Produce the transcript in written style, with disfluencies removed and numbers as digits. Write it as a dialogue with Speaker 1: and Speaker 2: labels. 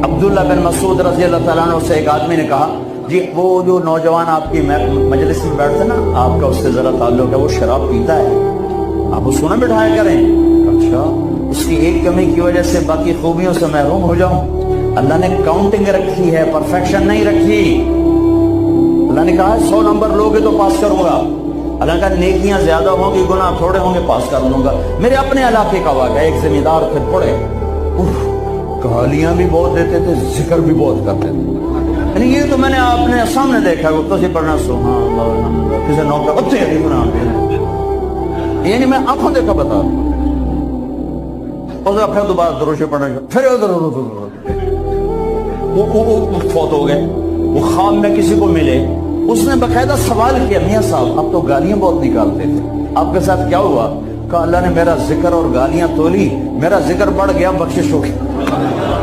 Speaker 1: अब्दुल्ला बिन मसूद रज़ी अल्लाह तआला अन्हु से एक आदमी ने कहा, जी वो जो नौजवान आपकी मजलिस में बैठते ना, आपका उससे जरा ताल्लुक है, वो शराब पीता है, आप उसको ना बिठाया करें। अच्छा, उसकी एक कमी की वजह से बाकी खूबियों से महरूम हो जाऊं? अल्लाह ने काउंटिंग रखी है, परफेक्शन नहीं रखी। अल्लाह ने कहा 100 नंबर लोगे तो पास करूंगा। अल्लाह का नेकियां ज्यादा होंगी, गुनाह थोड़े होंगे, पास कर दूंगा। मेरे अपने इलाके का वाक़या, एक जमींदार थे, पड़े गालियां भी बहुत देते थे, जिक्र भी बहुत करते थे। ये तो मैंने अपने सामने देखा, तो पढ़ना सुभान अल्लाह, किसी नौकर ये नहीं, मैं आंखों देखा बता। फिर दोबारा दरूद पढ़ना, फिर वो फौत हो गए। वो ख्वाब में किसी को मिले, उसने बकायदा सवाल किया, मियाँ साहब आप तो गालियां बहुत निकालते थे, आपके साथ क्या हुआ? कहा अल्लाह ने मेरा जिक्र और गालियां तोली, मेरा जिक्र बढ़ गया, बख्शिश हो गई।